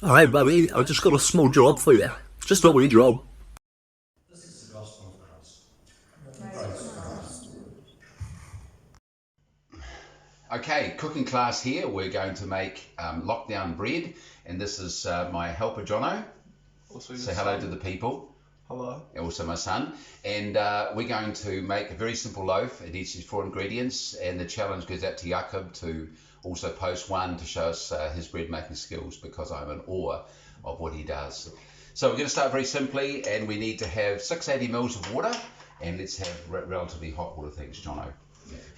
Hi, Bobby. I've just got a small job for you. Just not really job. Okay, cooking class here. We're going to make lockdown bread, and this is my helper Jono. Also Say hello to the people. Hello. Also my son. And we're going to make a very simple loaf. It needs 4 ingredients, and the challenge goes out to Jakob to also post one to show us his bread making skills, because I'm in awe of what he does. So we're going to start very simply, and we need to have 680 mils of water, and let's have relatively hot water. Thanks, Jono.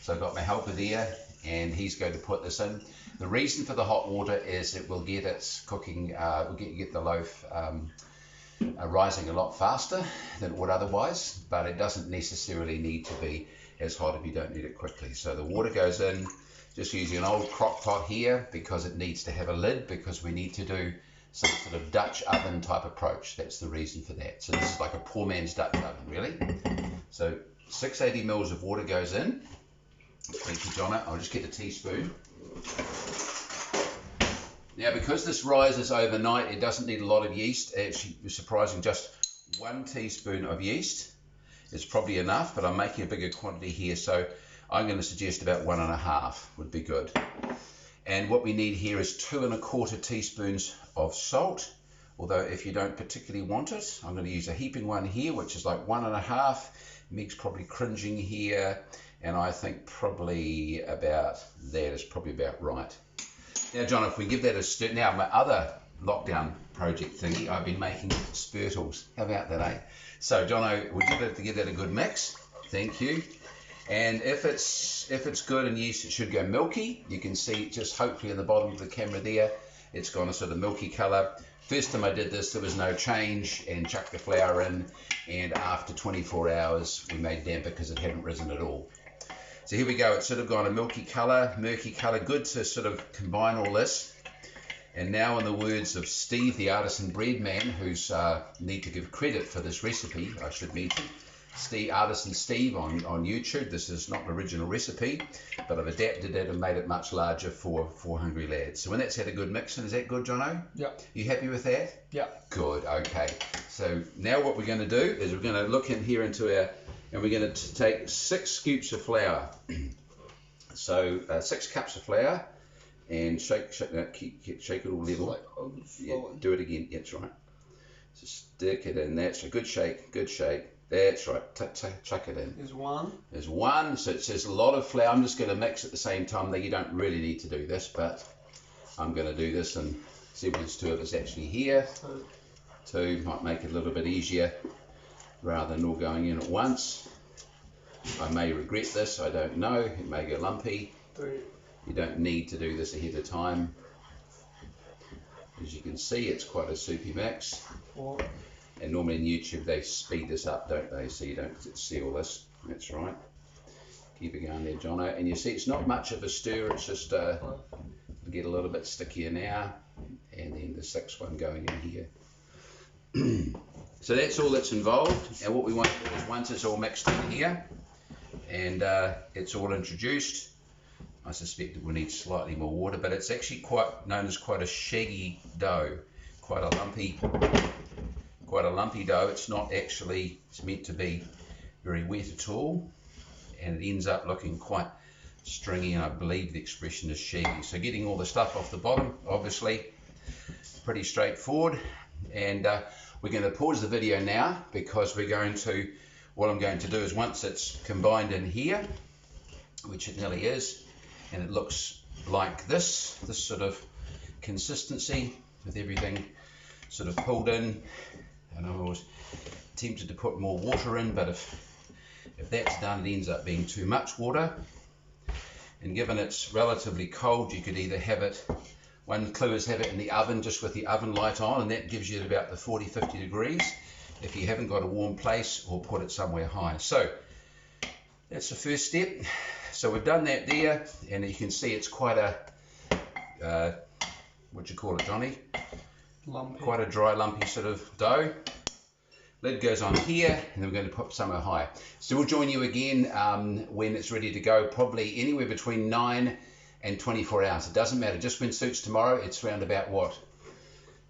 So I've got my helper there, and he's going to put this in. The reason for the hot water is it will get its cooking, will get the loaf rising a lot faster than it would otherwise, but it doesn't necessarily need to be as hot if you don't need it quickly. So the water goes in, just using an old crock pot here because it needs to have a lid, because we need to do some sort of Dutch oven type approach. That's the reason for that. So this is like a poor man's Dutch oven, really. So 680 mils of water goes in. Thank you, Jono. I'll just get the teaspoon. Now, because this rises overnight, it doesn't need a lot of yeast. Actually, it's surprising, just 1 teaspoon of yeast is probably enough, but I'm making a bigger quantity here, so I'm going to suggest about 1.5 would be good. And what we need here is 2 1/4 teaspoons of salt, although if you don't particularly want it, I'm going to use a heaping one here, which is like 1.5. Meg's probably cringing here, and I think probably about that is probably about right. Now, John, if we give that a stir. Now, my other lockdown project thingy, I've been making spurtles. How about that, eh? So, Jono, would you like to give that a good mix? Thank you. And if it's good and yeast, it should go milky. You can see just hopefully in the bottom of the camera there, it's gone a sort of milky colour. First time I did this, there was no change, and chucked the flour in, and after 24 hours, we made damper because it hadn't risen at all. So here we go, it's sort of gone a milky colour, murky colour, good to sort of combine all this. And now, in the words of Steve, the artisan bread man, who's need to give credit for this recipe, I should mention, Artisan Steve on YouTube. This is not an original recipe, but I've adapted it and made it much larger for hungry lads. So when that's had a good mix, and is that good, Jono? Yeah. You happy with that? Yeah. Good, okay. So now what we're going to do is we're going to look in here into our, and we're going to take 6 scoops of flour. So 6 cups of flour, and shake it all level. Yeah, do it again. That's right. So stick it in. That's a good shake. Good shake. That's right. Chuck it in. There's 1. There's 1. So it says a lot of flour. I'm just going to mix at the same time. Now, you don't really need to do this, but I'm going to do this, and see when there's 2 of us actually here. 2 might make it a little bit easier rather than all going in at once. I may regret this. I don't know. It may go lumpy. 3. You don't need to do this ahead of time. As you can see, it's quite a soupy mix. 4. And normally in YouTube they speed this up, don't they? So you don't see all this. That's right. Keep it going there, Jono. And you see it's not much of a stir, it's just get a little bit stickier now. And then the 6th one going in here. So that's all that's involved. And what we want to do is, once it's all mixed in here and it's all introduced, I suspect it will need slightly more water, but it's actually known as quite a shaggy dough, quite a lumpy dough. It's not actually, it's meant to be very wet at all, and it ends up looking quite stringy, and I believe the expression is shaggy. So getting all the stuff off the bottom, obviously, pretty straightforward. And we're going to pause the video now, because what I'm going to do is, once it's combined in here, which it nearly is, and it looks like this sort of consistency with everything sort of pulled in. And I was tempted to put more water in, but if that's done, it ends up being too much water. And given it's relatively cold, you could either have it, one clue is have it in the oven just with the oven light on, and that gives you about the 40-50 degrees if you haven't got a warm place, or put it somewhere high. So that's the first step. So we've done that there, and you can see it's quite a, what do you call it, Johnny? Lumpy. Quite a dry, lumpy sort of dough. Lid goes on here, and then we're going to put somewhere high. So we'll join you again when it's ready to go, probably anywhere between 9 and 24 hours. It doesn't matter, just when suits tomorrow. It's around about what?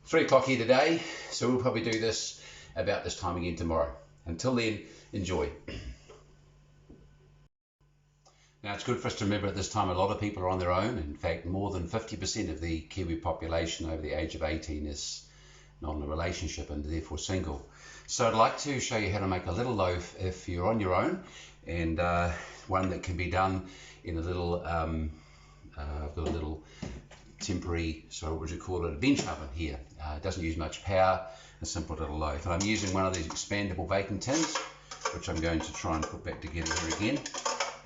3 o'clock here today, so we'll probably do this about this time again tomorrow. Until then, enjoy. Now, it's good for us to remember at this time a lot of people are on their own. In fact, more than 50% of the Kiwi population over the age of 18 is not in a relationship and therefore single. So I'd like to show you how to make a little loaf if you're on your own, and one that can be done in a little, I've got a little temporary, so what would you call it, a bench oven here. It doesn't use much power, a simple little loaf. And I'm using one of these expandable baking tins, which I'm going to try and put back together here again.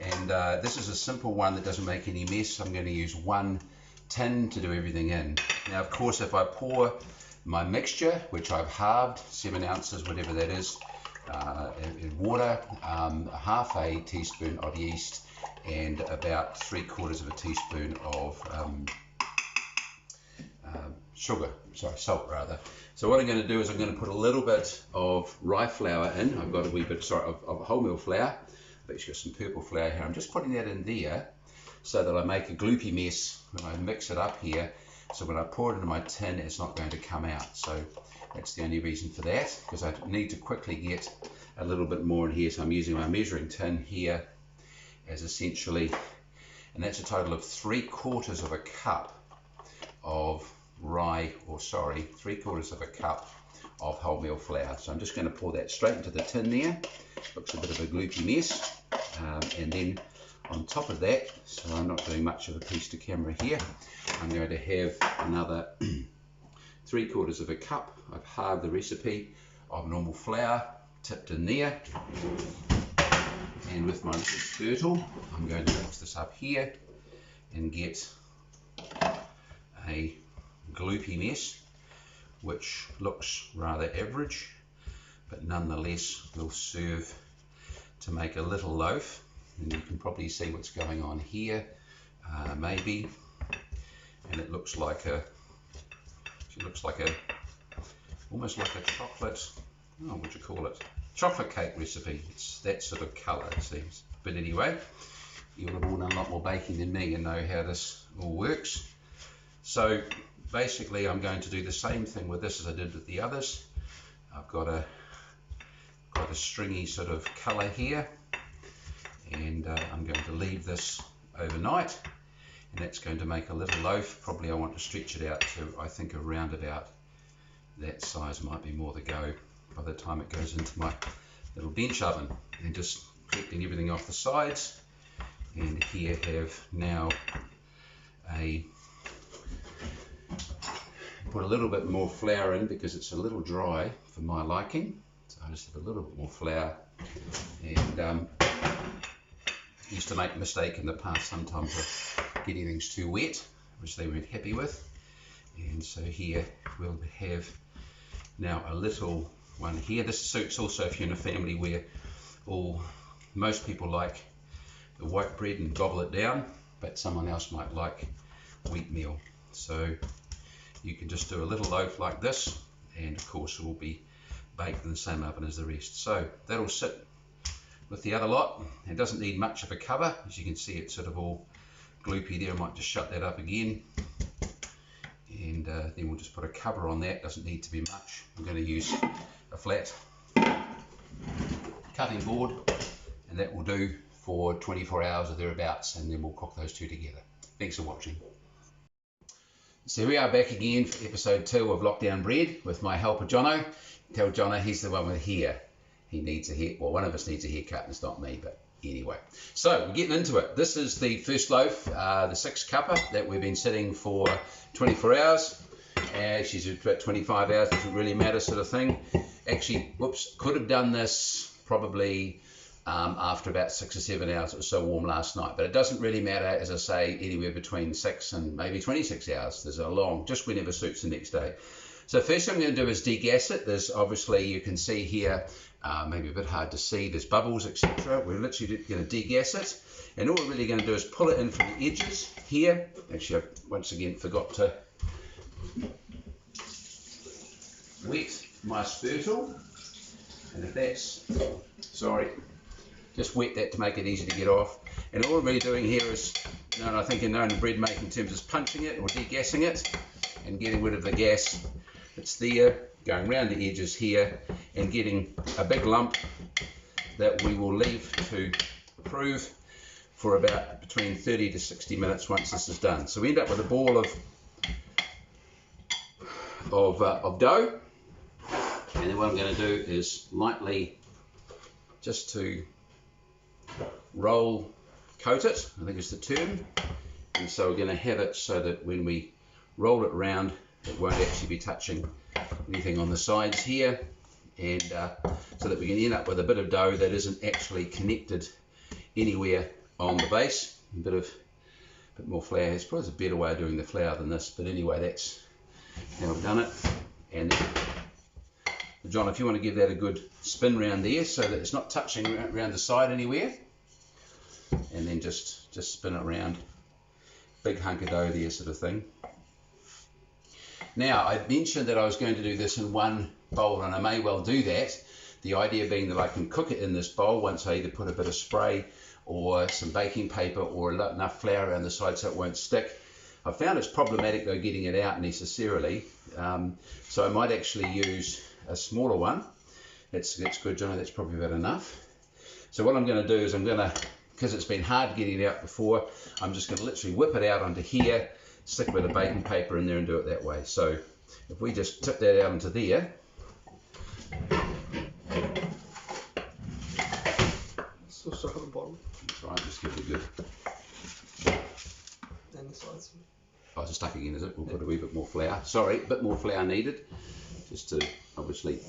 And this is a simple one that doesn't make any mess. I'm going to use one tin to do everything in. Now, of course, if I pour my mixture, which I've halved, 7 ounces, whatever that is, in water, half a teaspoon of yeast, and about 3/4 of a teaspoon of salt rather. So what I'm going to do is I'm going to put a little bit of rye flour in. I've got a wee bit, of wholemeal flour. I've actually got some purple flour here. I'm just putting that in there so that I make a gloopy mess when I mix it up here. So when I pour it into my tin, it's not going to come out. So that's the only reason for that, because I need to quickly get a little bit more in here. So I'm using my measuring tin here as essentially, and that's a total of 3/4 of a cup of rye, or sorry, 3/4 of a cup of wholemeal flour. So I'm just going to pour that straight into the tin there. Looks a bit of a gloopy mess. And then on top of that, so I'm not doing much of a piece to camera here, I'm going to have another 3/4 of a cup. I've halved the recipe of normal flour, tipped in there. And with my little spurtle, I'm going to mix this up here and get a gloopy mess, which looks rather average, but nonetheless will serve to make a little loaf. And you can probably see what's going on here, maybe. And it looks like almost like a chocolate, oh, what would you call it? Chocolate cake recipe. It's that sort of colour, it seems. But anyway, you will have all done a lot more baking than me and know how this all works. So basically, I'm going to do the same thing with this as I did with the others. I've got a stringy sort of colour here, and I'm going to leave this overnight, and that's going to make a little loaf. Probably I want to stretch it out to, I think, around about that size. Might be more to go by the time it goes into my little bench oven. And just collecting everything off the sides, and here have now put a little bit more flour in because it's a little dry for my liking. So I just have a little bit more flour, and used to make a mistake in the past sometimes of getting things too wet, which they weren't happy with. And so here we'll have now a little one here. This suits also if you're in a family where most people like the white bread and gobble it down, but someone else might like wheatmeal. So you can just do a little loaf like this, and of course it will be baked in the same oven as the rest. So that'll sit with the other lot. It doesn't need much of a cover. As you can see, it's sort of all gloopy there. I might just shut that up again, and then we'll just put a cover on that. Doesn't need to be much. I'm going to use a flat cutting board, and that will do for 24 hours or thereabouts, and then we'll cook those two together. Thanks for watching. So we are back again for episode 2 of Lockdown Bread with my helper Jono. Tell Jono he's the one with hair. He needs a hair, well, one of us needs a haircut, and it's not me, but anyway. So we're getting into it. This is the first loaf, the 6 cupper that we've been sitting for 24 hours. She's about 25 hours, doesn't really matter, sort of thing. Actually, whoops, could have done this probably after about 6 or 7 hours. It was so warm last night, but it doesn't really matter, as I say, anywhere between 6 and maybe 26 hours. There's a long, just whenever suits the next day. So first thing I'm going to do is degas it. There's obviously, you can see here, maybe a bit hard to see, there's bubbles, etc. We're literally going to degas it, and all we're really going to do is pull it in from the edges here. Actually, I once again forgot to wet my spurtle, and if that's, sorry, just wet that to make it easy to get off. And all we're really doing here is, I think in known bread making terms, is punching it or degassing it and getting rid of the gas bits there, going around the edges here, and getting a big lump that we will leave to prove for about between 30 to 60 minutes once this is done. So we end up with a ball of dough, and then what I'm going to do is lightly just to roll coat it, I think is the term. And so we're going to have it so that when we roll it round, it won't actually be touching anything on the sides here, and so that we can end up with a bit of dough that isn't actually connected anywhere on the base. A bit more flour. It's probably a better way of doing the flour than this, but anyway, that's how I've done it. And then, John, if you want to give that a good spin round there so that it's not touching around the side anywhere, and then just spin it around. Big hunk of dough there, sort of thing. Now, I mentioned that I was going to do this in one bowl, and I may well do that. The idea being that I can cook it in this bowl once I either put a bit of spray or some baking paper or enough flour around the side so it won't stick. I found it's problematic though getting it out necessarily, so I might actually use a smaller one. That's good, Johnny, that's probably about enough. So what I'm going to do is because it's been hard getting it out before, I'm just going to literally whip it out onto here, stick a bit of baking paper in there and do it that way. So if we just tip that out into there, Still stuck at the bottom. that's right, just give it a good, And the sides. oh, it's stuck again, is it? We'll put a wee bit more flour. Sorry, a bit more flour needed, just to obviously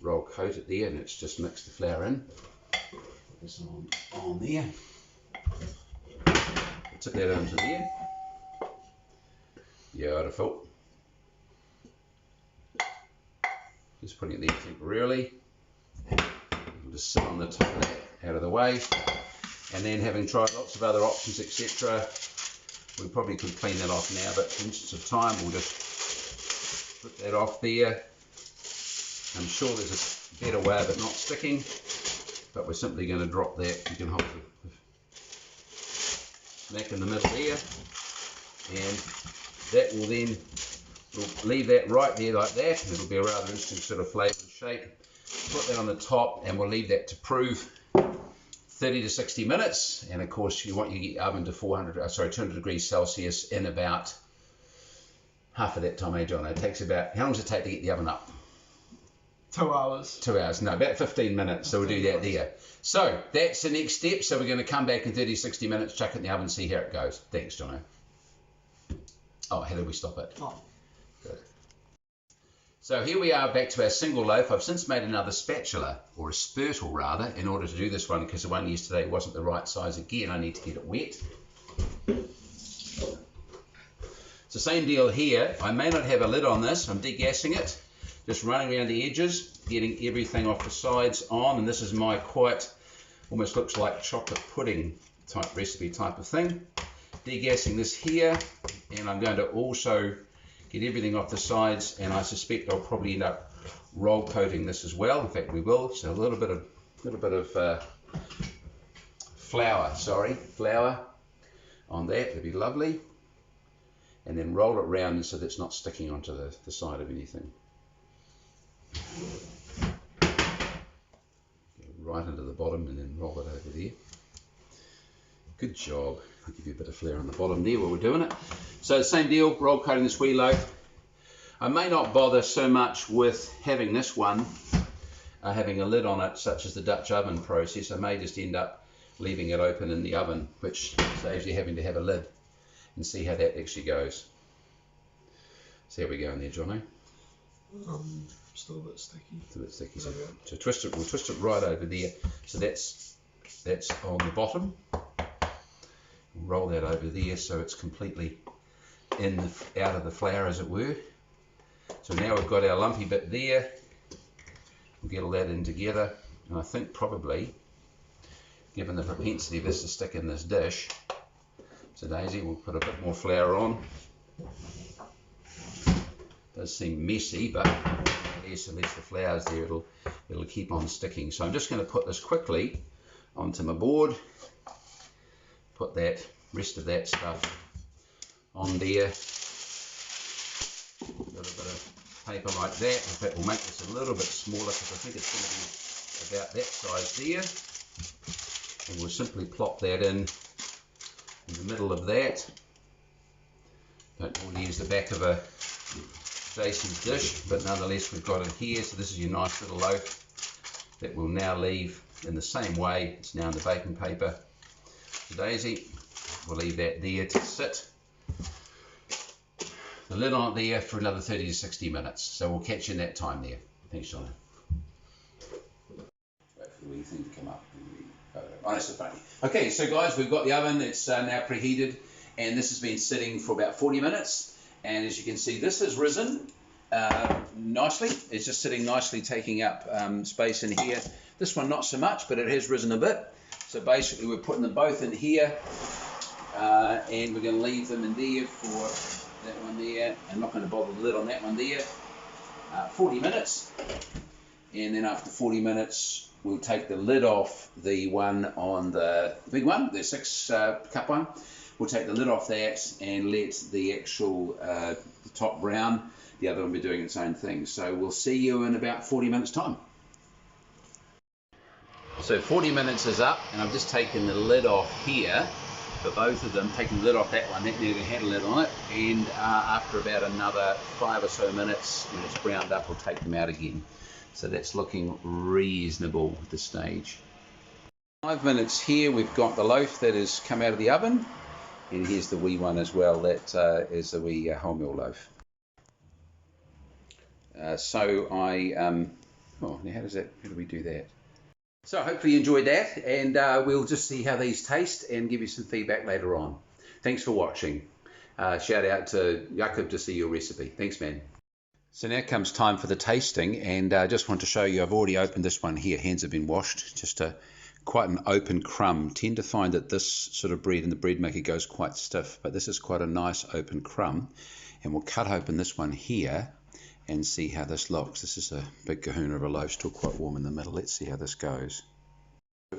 roll coat it there, and it's just mix the flour in. This on there. Tip that onto there. Beautiful. Just putting it there temporarily. We'll just sit on the top of that out of the way. And then, having tried lots of other options, etc., we probably could clean that off now, but for instance of time, we'll just put that off there. I'm sure there's a better way of it not sticking, but we're simply going to drop that. You can hold it smack in the middle there, and that will then, we'll leave that right there like that, and it'll be a rather interesting sort of flavour and shape. Put that on the top, and we'll leave that to prove 30 to 60 minutes, and of course you want your oven to 200 degrees Celsius in about half of that time, eh, John? It takes about, how long does it take to get the oven up? 2 hours. 2 hours, no, about 15 minutes, so we'll do that there. So that's the next step, so we're going to come back in 30, 60 minutes, chuck it in the oven, see how it goes. Thanks, Jono. Oh, how did we stop it? Oh. Good. So here we are back to our single loaf. I've since made another spatula, or a spurtle rather, in order to do this one, because the one yesterday wasn't the right size. Again, I need to get it wet. It's the same deal here. I may not have a lid on this. I'm degassing it. Just running around the edges, getting everything off the sides on, and this is my quite, almost looks like chocolate pudding type recipe type of thing. Degassing this here, and I'm going to also get everything off the sides, and I suspect I'll probably end up roll coating this as well. In fact, we will. So a little bit of flour on that. It'd be lovely, and then roll it round so that it's not sticking onto the side of anything. Right into the bottom and then roll it over there. Good job. I'll give you a bit of flare on the bottom there while we're doing it. So the same deal, roll coating this wee loaf. I may not bother so much with having this one having a lid on it, such as the Dutch oven process. I may just end up leaving it open in the oven, which saves you having to have a lid, and see how that actually goes. So how we go in there, Johnny? Still a bit sticky. It's a bit sticky. So twist it. We'll twist it right over there. So that's on the bottom. Roll that over there so it's completely out of the flour, as it were. So now we've got our lumpy bit there. We'll get all that in together, and I think probably, given the propensity of this to stick in this dish, so Daisy, we'll put a bit more flour on. Does seem messy, but unless the flour's there, it'll keep on sticking. So I'm just going to put this quickly onto my board. Put that rest of that stuff on there. A little bit of paper like that. In fact, we'll make this a little bit smaller because I think it's going to be about that size there. And we'll simply plop that in the middle of that. Don't want to use the back of a Jason's dish, but nonetheless we've got it here. So this is your nice little loaf that we'll now leave in the same way. It's now in the baking paper. So Daisy, we'll leave that there to sit. The lid on it there for another 30 to 60 minutes. So we'll catch you in that time there. Thanks, John. Wait for the wee thing to come up. Oh, that's so funny. Okay, so guys, we've got the oven. It's now preheated, and this has been sitting for about 40 minutes. And as you can see, this has risen nicely. It's just sitting nicely, taking up space in here. This one not so much, but it has risen a bit. So basically, we're putting them both in here, and we're going to leave them in there for that one there. I'm not going to bother the lid on that one there. 40 minutes, and then after 40 minutes, we'll take the lid off the one on the big one, the 6 cup one. We'll take the lid off that and let the actual the top brown. The other one will be doing its own thing. So we'll see you in about 40 minutes time. So 40 minutes is up, and I've just taken the lid off here for both of them, taking the lid off that one, that needed had a lid on it, and after about another 5 or so minutes, when it's browned up, we'll take them out again. So that's looking reasonable at this stage. 5 minutes here, we've got the loaf that has come out of the oven, and here's the wee one as well, that is the wee wholemeal loaf. Oh, now how do we do that? So hopefully you enjoyed that, and we'll just see how these taste and give you some feedback later on. Thanks for watching. Shout out to Jakob to see your recipe. Thanks, man. So now comes time for the tasting, and I just want to show you, I've already opened this one here. Hands have been washed. Just quite an open crumb. Tend to find that this sort of bread in the bread maker goes quite stiff, but this is quite a nice open crumb. And we'll cut open this one here and see how this looks. This is a big kahuna of a loaf, still quite warm in the middle. Let's see how this goes.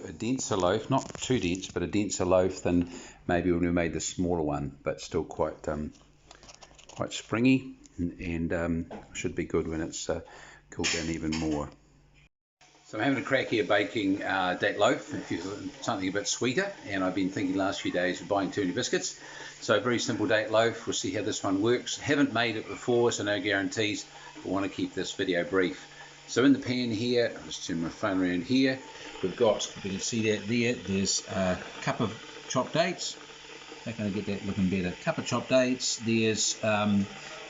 A denser loaf, not too dense, but a denser loaf than maybe when we made the smaller one, but still quite springy, and should be good when it's cooled down even more. So I'm having a crack here baking that loaf, something a bit sweeter, and I've been thinking the last few days of buying too many biscuits. So very simple date loaf. We'll see how this one works. Haven't made it before, so no guarantees, but want to keep this video brief. So in the pan here, I'll just turn my phone around here, we've got, you can see that there, there's a cup of chopped dates. How can I get that looking better? Cup of chopped dates, there's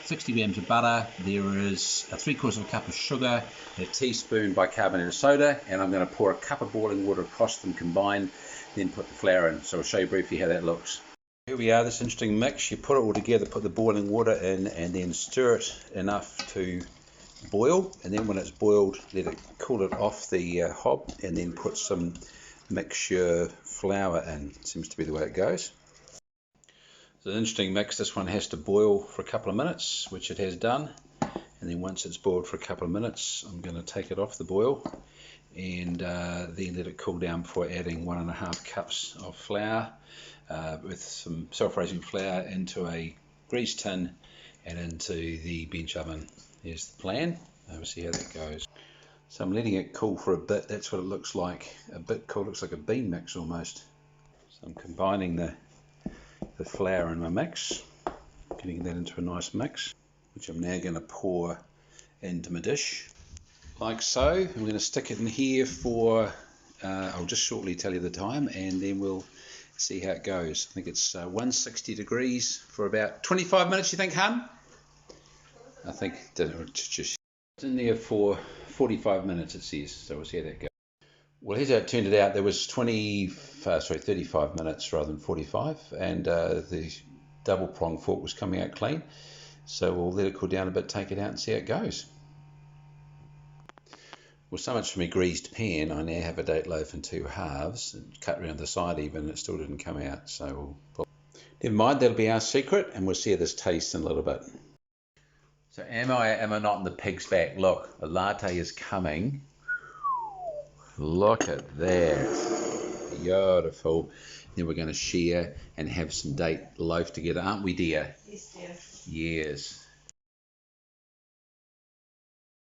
60 grams of butter, there is 3/4 of a cup of sugar, a teaspoon bicarbonated soda, and I'm going to pour a cup of boiling water across them combined, then put the flour in. So I'll show you briefly how that looks. Here we are, this interesting mix. You put it all together, put the boiling water in, and then stir it enough to boil, and then when it's boiled, let it cool it off the hob, and then put some mixture flour in. Seems to be the way it goes. It's an interesting mix. This one has to boil for a couple of minutes, which it has done, and then once it's boiled for a couple of minutes, I'm going to take it off the boil and then let it cool down before adding 1.5 cups of flour with some self-raising flour into a grease tin and into the bench oven. Here's the plan. We'll see how that goes. So I'm letting it cool for a bit. That's what it looks like. A bit cool, looks like a bean mix almost. So I'm combining the flour in my mix, getting that into a nice mix, which I'm now going to pour into my dish. Like so. I'm going to stick it in here for, I'll just shortly tell you the time, and then we'll see how it goes. I think it's 160 degrees for about 25 minutes, you think, hun? I think it's in there for 45 minutes, it says, so we'll see how that goes. Well, here's how it turned out. There was 35 minutes rather than 45, and the double prong fork was coming out clean. So we'll let it cool down a bit, take it out and see how it goes. Well, so much for my greased pan. I now have a date loaf in 2 halves, and cut around the side even, it still didn't come out. So never mind, that'll be our secret, and we'll see how this tastes in a little bit. So am I not in the pig's back? Look, the latte is coming. Look at that. Beautiful. Then we're going to share and have some date loaf together, aren't we, dear? Yes, dear. Yes.